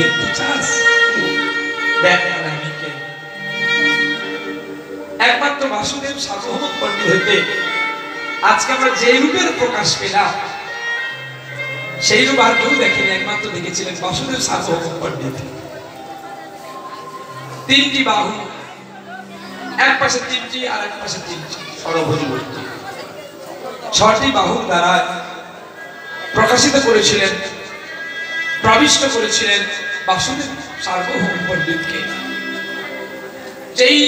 দেখতে চাস? দেখ আমি কে। একমাত্র বাসুদেব সার্বভৌম পণ্ডিত হইতে আজকে আমরা যে রূপের প্রকাশ পেলাম সেই রূপ আর কেউ দেখেনি, একমাত্র দেখেছিলেন বাসুদেব সার্বভৌম পণ্ডিত। তিনটি বাহু, এক পাশে তিনটি আর এক পাশে তিনটি ষড়ভুজবর্তী, ছটি বাহুর দ্বারা প্রকাশিত করেছিলেন, প্রবিষ্ট করেছিলেন বাসুদেব সার্বভৌম পণ্ডিতকে। যেই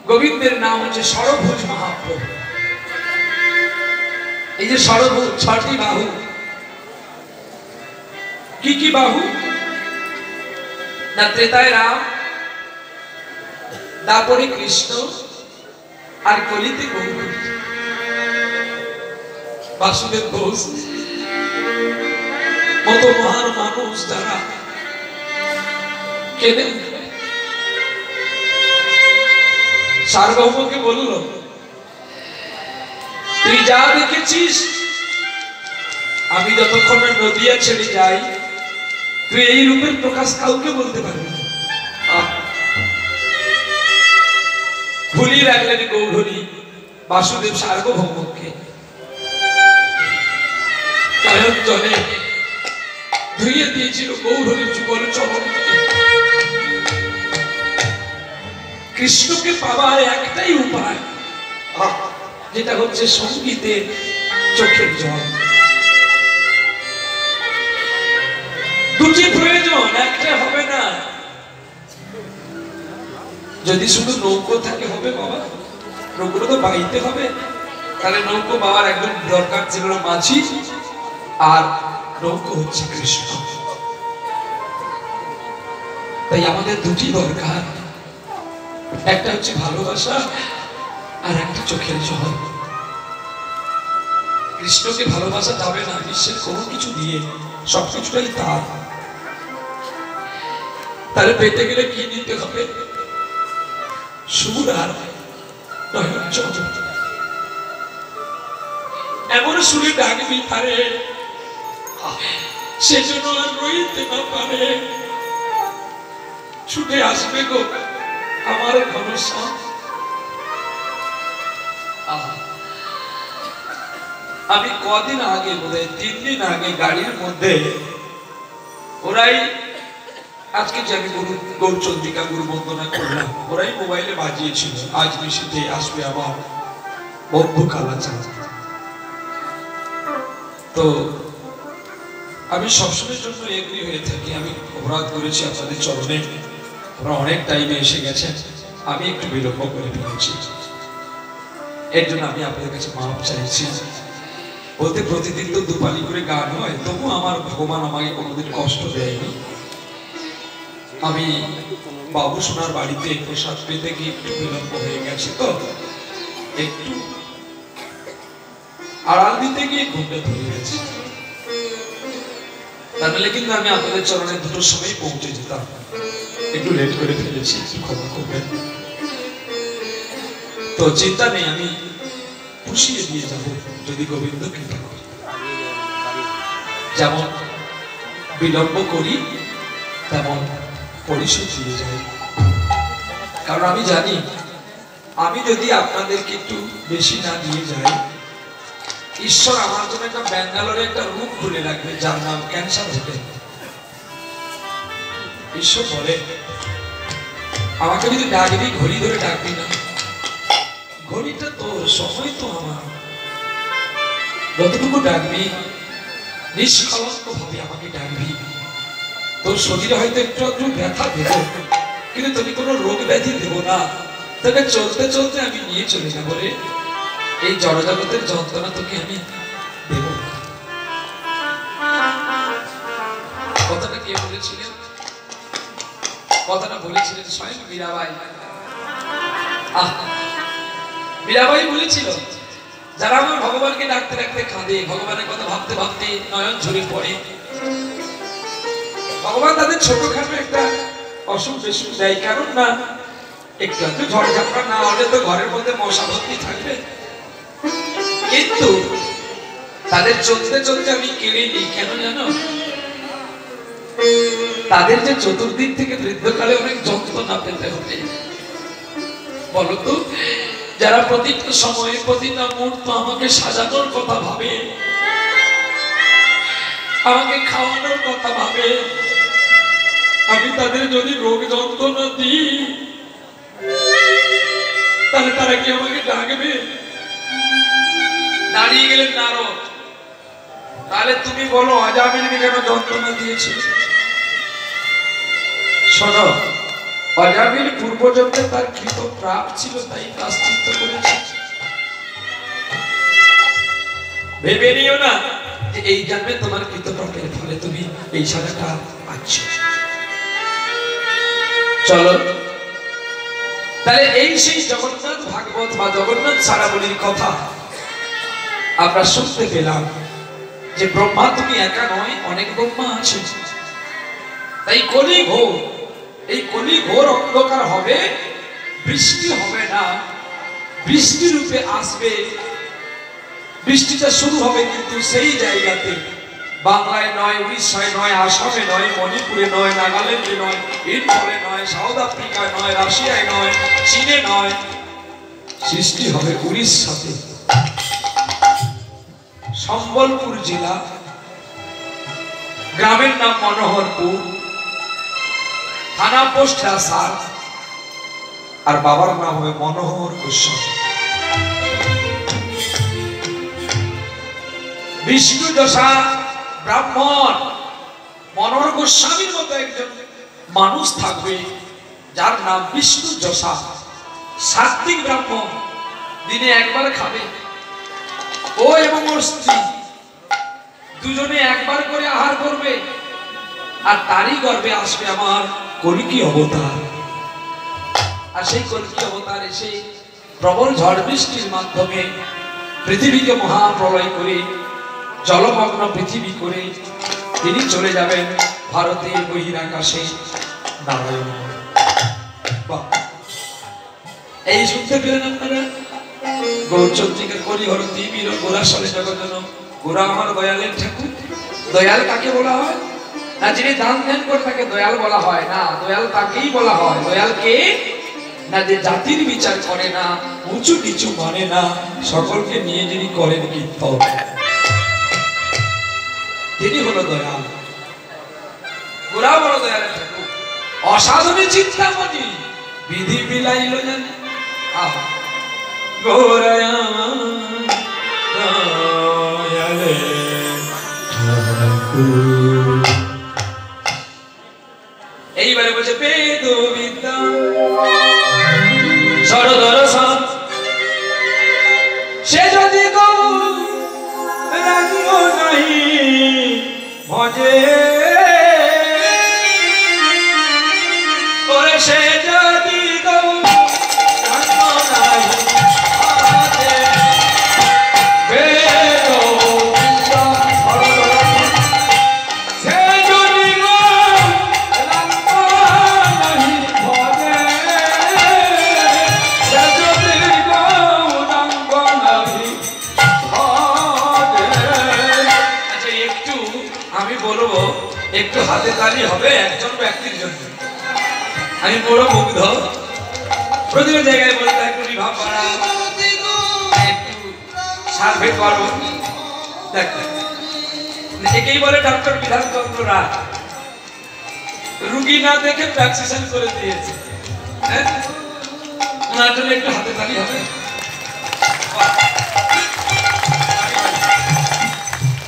গোবিন্দের নাম হচ্ছে ষড়ভুজ মহাপ্রভু। এই যে ষড়ভুজ, ছটি বাহু, কি কি বাহু? না ত্রেতায় রাম, তারপরে কৃষ্ণ, আর কলিতে গৌর। বাসুদেব ঘোষ মতো মহান মানুষ যারা কেঁদে সার্বভৌমকে বলল, তুই যা দেখেছিস, আমি যতক্ষণ নদিয়া ছেড়ে যাই তুই এই রূপের প্রকাশ কাউকে বলতে পারবি না। ভুলিয়ে রাখলেন গৌরী বাসুদেব সার্বভৌমকে। জলে ধুইয়ে দিয়েছিল গৌরীর যুগল চরণ। কৃষ্ণকে পাওয়ার একটাই উপায়, যেটা হচ্ছে সঙ্গীতের চোখের জল। দুটি প্রয়োজন, একটা হবে না। যদি শুধু নৌকো থাকে হবে বাবা, নৌকো তো বাইতে হবে। তাহলে নৌকো বাবার একদম দরকার ছিল মাঝি, আর নৌকো হচ্ছে কৃষ্ণ। তাই আমাদের দুটি দরকার, একটা হচ্ছে ভালোবাসা আর একটা চোখের জল। কৃষ্ণকে ভালোবাসা যাবে না বিশ্বের কোনো কিছু দিয়ে, সবকিছুটাই তার। তাহলে পেতে গেলে কি দিতে হবে? সুর আর নয়ন জল। এমন সুরে ডাকবি তারে, সেজন্য আর রইতে না পারে। ছুটে আসবে গো আমার ঘনশ্যাম। আমি কদিন আগে, বোধহয় 3 দিন আগে গাড়ির মধ্যে ওরাই, আজকে যে আমি গৌরচন্দ্রিকা গুরু বন্দনা করলাম, ওরাই মোবাইলে বাজিয়েছিল আজ নিশীথে আসবে আমার বন্ধু কালাচাঁদ। তো আমি সবসময়ের জন্য এগ্রি হয়ে থাকি। আমি অপরাধ করেছি আপনাদের চরণে, আপনারা অনেক টাইমে এসে গেছেন, আমি একটু বিলম্ব করে ফেলেছি, এর জন্য আমি আপনাদের কাছে মাপ চাইছি। বলতে প্রতিদিন তো দুপালি করে গান হয়, তবু আমার ভগবান আমাকে কোনোদিন কষ্ট দেয়নি। আমি বাবু সোনার বাড়িতে প্রসাদ পেতে গিয়ে একটু বিলম্ব হয়ে গেছে, তো একটু আড়াল দিতে গিয়ে ঘুমটা ধরে গেছে। তাহলে কিন্তু আমি আপনাদের চরণে 2টোর সময় পৌঁছে যেতাম, একটু লেট করে ফেলেছি, ক্ষমা করবেন। তো চিন্তা নেই, আমি পুষিয়ে দিয়ে যাব যদি গোবিন্দ কৃপা করে। যেমন বিলম্ব করি তেমন পরিশোধ দিয়ে যাই। কারণ আমি জানি, আমি যদি আপনাদেরকে একটু বেশি না দিয়ে যাই, ঈশ্বর আমার জন্য একটা ব্যাঙ্গালোরে একটা রুম খুলে রাখবে, যার নাম ক্যান্সার হোটেল। ঈশ্বর বলে, আমাকে যদি ডাকবি ঘড়ি ধরে ডাকবি না, ঘড়িটা তোর, সময় তো আমার। যতটুকু ডাকবি নিষ্কলঙ্ক ভাবে আমাকে ডাকবি। তোর শরীরে হয়তো একটু একটু ব্যথা দেব, কিন্তু তোকে কোনো রোগ ব্যাধি দেব না। তোকে চলতে চলতে আমি নিয়ে চলে যাবো রে, এই জড়জগতের যন্ত্রণা তোকে আমি দেব। কথাটা কে বলেছিলেন? কথাটা বলেছিলেন স্বয়ং মীরাবাই। মীরাবাই বলেছিল, যারা আমার ভগবানকে ডাকতে ডাকতে কাঁদে, ভগবানের কথা ভাবতে ভাবতে নয়ন ঝরে পড়ে, ভগবান তাদের ছোটখাটো একটা অসুখ বিসুখ দেয়। কারণ না, একটু একটু ঝড়ঝাপটা না হলে তো ঘরের মধ্যে মশা ভর্তি থাকবে। কিন্তু তাদের চলতে চলতে আমি কেড়ে নিই, কেন জানো? তাদের যে চতুর্দিক থেকে বৃদ্ধকালে অনেক যন্ত্রণা পেতে হবে বলতো। যারা প্রতিটা সময়ে প্রতিটা মুহূর্ত আমাকে সাজানোর কথা ভাবে, আমাকে খাওয়ানোর কথা ভাবে, আমি তাদের যদি রোগ যন্ত্রণা দিই তাহলে তারা কি আমাকে ডাকবে? দাঁড়িয়ে গেলেন নারদ, তাহলে তুমি বলো অজামিলকে কেন যন্ত্রণা দিয়েছি? শোনো, অজামিল পূর্বজন্মে তার কৃত প্রাপ ছিল, তাই প্রায়শ্চিত্ত করেছে। ভেবে নিও না যে এই জন্মে তোমার কৃত প্রাপের ফলে তুমি এই সাজাটা পাচ্ছ। চলো তাহলে এই সেই জগন্নাথ ভাগবত বা জগন্নাথ সারাবলীর কথা আমরা শুনতে পেলাম যে ব্রহ্মা তুমি একা নয়, অনেক ব্রহ্মা আছে। তাই কলি ঘোর, এই কলি ঘোর অন্ধকার হবে, বৃষ্টি হবে না, বৃষ্টি রূপে আসবে। বৃষ্টিটা শুরু হবে কিন্তু সেই জায়গাতে, বাংলায় নয়, উড়িষ্যায় নয়, আসামে নয়, মণিপুরে নয়, নাগাল্যান্ডে নয়, ইম্ফলে নয়, সাউথ আফ্রিকায় নয়, রাশিয়ায় নয়, চীনে নয়, সৃষ্টি হবে উড়িষ্যাতে। সম্বলপুর জেলা, গ্রামের নাম মনোহরপুর, থানা পোস্ট রাসার, আর বাবার নাম হবে মনোহর গোস্বামী। বিষ্ণু যশা ব্রাহ্মণ মনোহর গোস্বামীর মতো একজন মানুষ থাকবে যার নাম বিষ্ণু যশা। সাত্বিক ব্রাহ্মণ, দিনে একবার খাবে, ও এবং ওর স্ত্রী দুজনে একবার করে আহার করবে, আর তারই গর্ভে আসবে আমার কল্কি অবতার। আর সেই কল্কি অবতার এসে প্রবল ঝড় বৃষ্টির মাধ্যমে পৃথিবীকে মহাপ্রলয় করে, জলমগ্ন পৃথিবী করে তিনি চলে যাবেন ভারতের বহিরাকাশে নারায়ণ। এই শুনতে পেলেন আপনারা? গৌরচন্দ্রিকা করি হরতি বীর গোরাশলে জগজন, গোরা আমার দয়ালের ঠাকুর। দয়াল কাকে বলা হয় না? যিনি দান ধ্যান করে তাকে দয়াল বলা হয় না, দয়াল তাকেই বলা হয়। দয়াল কে না? যে জাতির বিচার করে না, উঁচু নিচু মানে না, সকলকে নিয়ে যিনি করেন কীর্তন, তিনি হলো দয়াল। গোরা বড় দয়ালের ঠাকুর। অসাধনী চিন্তামণি বিধি বিলাইল জানে, গোরায়া দয়ালে ঠাকুর। এইবারে বলছে বেদ বিদ্যা সরদর্শন, সে যদি গৌরাঙ্গ নাহি ভজে, ওরে সে যদি গৌরাঙ্গ নাহি ভজে, বেদ বিদ্যা সরদর্শন, সে যদি গৌরাঙ্গ নাহি ভজে, সে যদি গৌরাঙ্গ নাহি ভজে। আচ্ছা, একটু আমি বলবো, একটু হাতে তালি হবে একজন ব্যক্তির জন্য। আমি বড় মুগ্ধ, প্রতিটা জায়গায় বলতে একটু রিভাব বাড়াও, একটু সার্ভে করো। দেখ, একেই বলে ডক্টর বিধানচন্দ্র রায়, রুগী না দেখে প্র্যাকটিশন করে দিয়েছে। হ্যাঁ, ওনার জন্য একটু হাতে তালি হবে।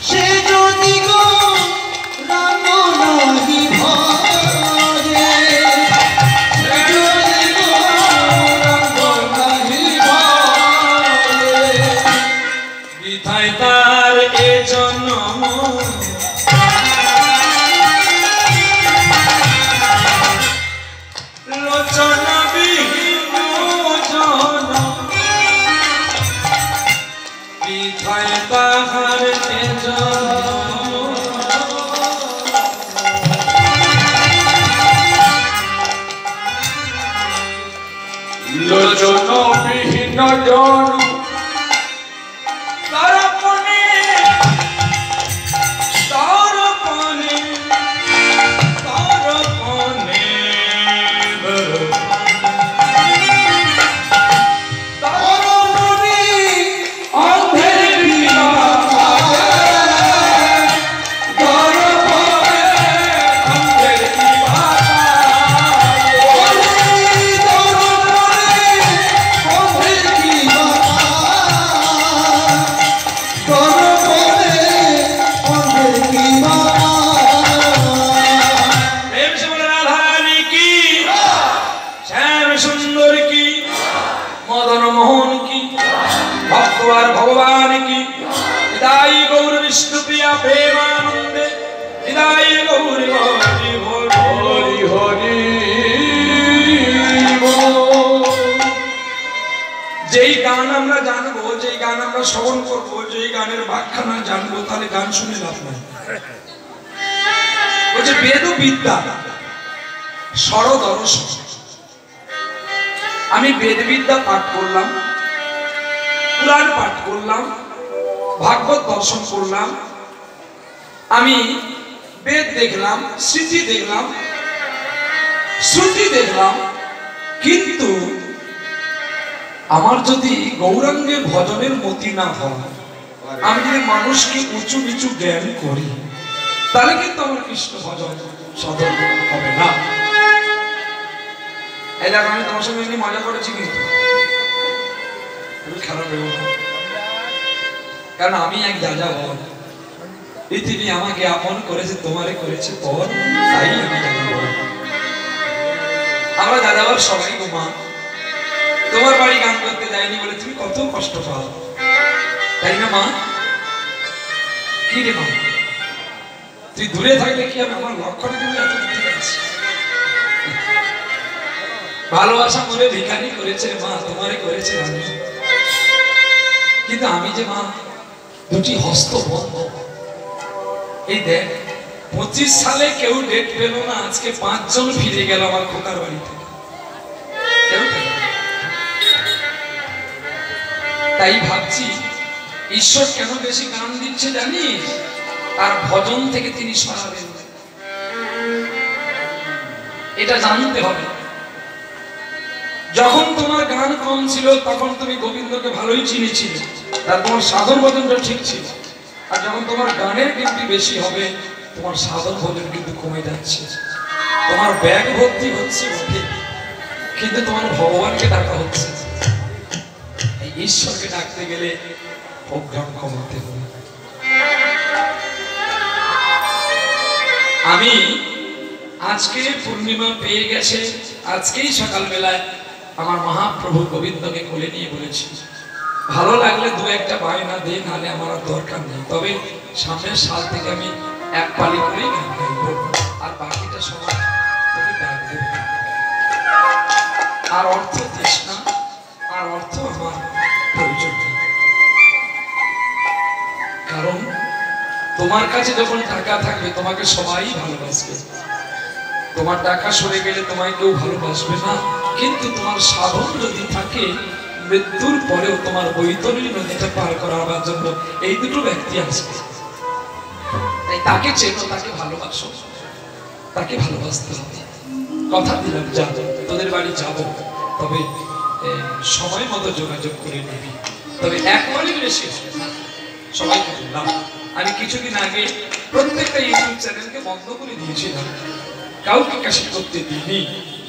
সে যদি গৌরাঙ্গ নাহি ভজে, সে যদি গৌরাঙ্গ নাহি ভজে, বিধায় তার এ জন্ম, লোচনা বিহীন জন, বিধায় তাহার এ জন্ম। লোচনা বিহীন জন তারপনে তারপনে তারপনে बोलवार भगवान की हृदय गौर विष्णु प्रिया प्रेमानंदे हृदय गौर हरि हरि हरि যেই গান আমরা জানবো, যেই গান আমরা শ্রবণ করবো, যেই গানের ব্যাখ্যা না জানবো তাহলে গান শুনে লাভ নাই। বলছে বেদ বিদ্যা সরদর্শন। আমি বেদ বিদ্যা পাঠ করলাম, পুরাণ পাঠ করলাম, ভাগবত দর্শন করলাম, আমি বেদ দেখলাম, স্মৃতি দেখলাম, শ্রুতি দেখলাম, কিন্তু আমার যদি গৌরাঙ্গের ভজনের মতি না হয়, আমি যদি মানুষকে উঁচু নিচু জ্ঞান করি, তাহলে কিন্তু আমার কৃষ্ণ ভজন সাধন হবে না। এই দেখ আমি তোমার সঙ্গে এমনি মজা করেছি, কিন্তু খারাপ ভেবো না, কারণ আমি এক যাজা বল, পৃথিবী আমাকে আপন করেছে, তোমারে করেছে পর, তাই আমি যাজা বল। আমরা যাযাবর সবাই গো মা, তোমার বাড়ি গান করতে যাইনি বলে তুমি কত কষ্ট পাও, তাই না মা? কি রে মা, তুই দূরে থাকলে কি আমি আমার লক্ষ্যটা কিন্তু এত দিতে পারছি। ভালোবাসা মনে ভিখারি করেছে মা, তোমারে করেছে আমি, কিন্তু আমি যে মা দুটি হস্ত বন্ধ। এই দেখ 25 সালে কেউ ডেট পেল না, আজকে 5 জন ফিরে গেল আমার খোকার বাড়ি থেকে। তাই ভাবছি ঈশ্বর কেন বেশি গান দিচ্ছে জানিস? তার ভজন থেকে তিনি সরাবেন, এটা জানতে হবে। যখন তোমার গান কম ছিল তখন তুমি গোবিন্দকে ভালোই চিনেছিলে, তার তোমার সাধন ভজনটা ঠিক ছিল। আর যখন তোমার গানের কিন্তু বেশি হবে, তোমার সাধন ভজন কিন্তু কমে যাচ্ছে। তোমার ব্যাগ ভর্তি হচ্ছে বটে, কিন্তু তোমার ভগবানকে ডাকা হচ্ছে। এই ঈশ্বরকে ডাকতে গেলে প্রোগ্রাম কমাতে হবে। আমি আজকে পূর্ণিমা পেয়ে গেছে, আজকেই সকালবেলায় আমার মহাপ্রভু গোবিন্দকে কোলে নিয়ে বলেছি, ভালো লাগলে 2-1টা বায়না দে, নাহলে আমার আর দরকার নেই। তবে সামনের সাল থেকে আমি এক পালি করেই গান গাইব, আর বাকিটা সময় তুমি গান দেবে। আর অর্থ দিস না, আর অর্থ আমার প্রয়োজন নেই, কারণ তোমার কাছে যখন টাকা থাকবে তোমাকে সবাই ভালোবাসবে। তোমার টাকা সরে গেলে তোমায় কেউ ভালোবাসবে না, কিন্তু তোমার সাধন যদি থাকে, মৃত্যুর পরেও তোমার বৈতরণী নদীটা পার করাবার জন্য এই দুটো ব্যক্তি আসবে। তাই তাকে চেনো, তাকে ভালোবাসো, তাকে ভালোবাসতে হবে। কথা দিলাম যাবো, তোদের বাড়ি যাবো, তবে সময় মতো যোগাযোগ করে নিবি। তবে একবারই বেশি হবে না, সবাইকে বললাম। আমি কিছুদিন আগে প্রত্যেকটা ইউটিউব চ্যানেলকে বন্ধ করে দিয়েছিলাম, কাউকে ক্যাসেট করতে দিইনি।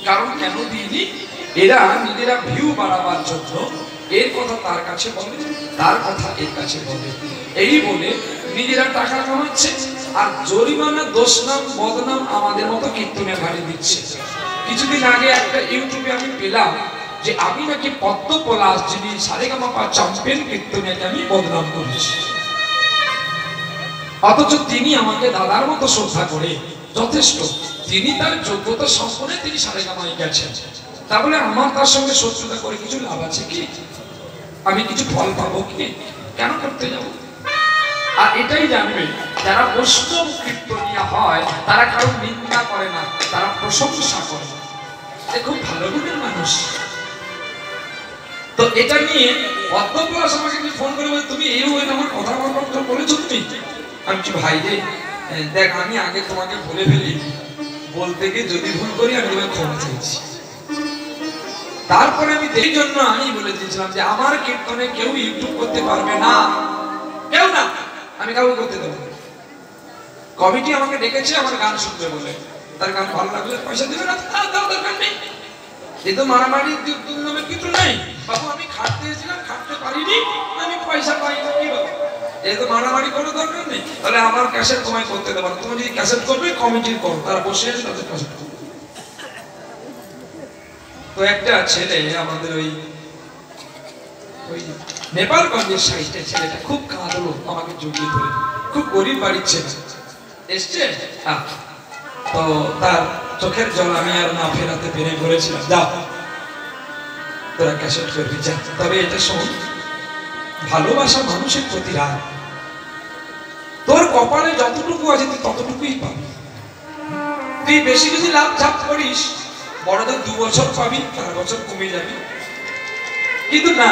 কারণ কেন দিইনি? এরা নিজেরা ভিউ বাড়াবার জন্য এর কথা তার কাছে বলে, তার কথা এর কাছে বলে, এই বলে নিজেরা টাকা কামাচ্ছে, আর জরিমানা, দোষ নাম, বদনাম আমাদের মতো কীর্তনে ভারী দিচ্ছে। কিছুদিন আগে একটা ইউটিউবে আমি পেলাম যে আমি নাকি পদ্ম পলাশ, যিনি সারেগামাপা চ্যাম্পিয়ন কীর্তনে, আমি বদনাম করেছি। অথচ তিনি আমাকে দাদার মতো শ্রদ্ধা করে, যথেষ্ট তিনি তার যোগ্যতা সম্পন্ন তিনি সারেগামায় গেছেন। তাহলে আমার তার সঙ্গে শত্রুতা করে কিছু লাভ আছে কি? আমি কিছু ফল পাবো কি? কেন করতে যাব? আর এটাই জানবে, যারা বৈষ্ণব কীর্তনীয় হয় তারা কারো নিন্দা করে না, তারা প্রশংসা করে। খুব ভালো গুণের মানুষ। তো এটা নিয়ে পদ্মপলাশ আমাকে ফোন করে বলে, তুমি এই আমার কথা বলেছো তুমি? আমি কি ভাই রে, দেখ আমি আগে তোমাকে বলে ফেলি, বলতে গিয়ে যদি ভুল করি আমি তোমাকে ক্ষমা চাইছি। তারপরে আমি এই জন্য আমি বলে দিয়েছিলাম যে আমার কীর্তনে কেউ ইউটিউব করতে পারবে না, কেউ না, আমি কাউকে করতে দেবো না। কমিটি আমাকে ডেকেছে আমার গান শুনবে বলে, তার গান ভালো লাগলে পয়সা দেবে না, তার দরকার নেই। এই তো মারামারি নামে কিছু নেই বাবু, আমি খাটতে এসেছিলাম, খাটতে পারিনি, আমি পয়সা পাই না, কি বাবু এই তো মারামারি কোনো দরকার নেই। তাহলে আমার ক্যাসেট তোমায় করতে দেবো না, তুমি যদি ক্যাসেট করবে কমিটির করো, তারা বসে আছে তাদের ক্যাসেট করবে। তো একটা ছেলে আমাদের ওই নেপালগঞ্জের সাইডে ছেলেটা খুব কাঁদলো, আমাকে জড়িয়ে ধরে। খুব গরিব বাড়ির ছেলে এসছে, তো তার চোখের জল আমি আর না ফেরাতে পেরে বলেছিলাম, যাও তোরা ক্যাসেট করবি যা, তবে এটা শোন, ভালোবাসা মানুষের প্রতি রাগ। তোর কপালে যতটুকু আছে তুই ততটুকুই পাবি। তুই বেশি যদি লাভ ঝাপ করিস, বড়দের 2 বছর পাবি, 4 বছর কমে যাবে। কিন্তু না,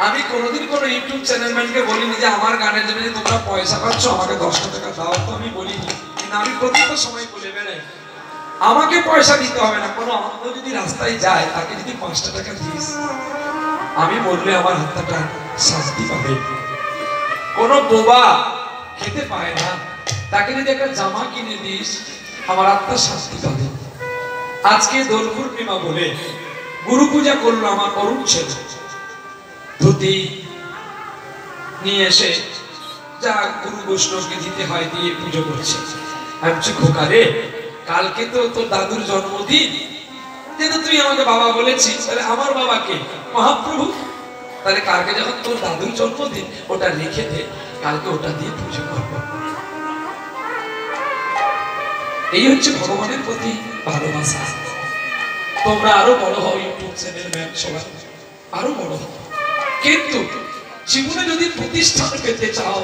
আমি কোনোদিন কোনো ইউটিউব চ্যানেলম্যানকে বলিনি যে আমার গানের জন্য যে তোমরা পয়সা পাচ্ছ আমাকে 10 টাকা দাও, তো আমি বলিনি। কিন্তু আমি প্রত্যেকটা সময় বলে বেড়াই, আমাকে পয়সা দিতে হবে না, কোনো অন্ধ যদি রাস্তায় যায় তাকে যদি 5 টাকা দিস, আমি বললে আমার হাতটা শান্তি পাবে। কোনো বোবা খেতে পায় না, তাকে যদি একটা জামা কিনে দিস, আমার আত্মা শান্তি পাবে। আজকে দোল পূর্ণিমা বলে গুরু পূজা করলো আমার অরুণ ছেলে, ধুতি নিয়ে এসে যা গুরু বৈষ্ণবকে দিতে হয় দিয়ে পুজো করছে। আমি বলছি, খোকা রে, কালকে তো তোর দাদুর জন্মদিন, যেহেতু তুই আমাকে বাবা বলেছিস, তাহলে আমার বাবাকে মহাপ্রভু, তাহলে কালকে যখন তোর দাদুর জন্মদিন ওটা রেখে দে, কালকে ওটা দিয়ে পুজো করবো। এই হচ্ছে ভগবানের প্রতি ভালোবাসা। তোমরা আরো বড় হও, ইউটিউব চ্যানেল ম্যান সবাই আরো বড় হও, কিন্তু জীবনে যদি প্রতিষ্ঠান পেতে চাও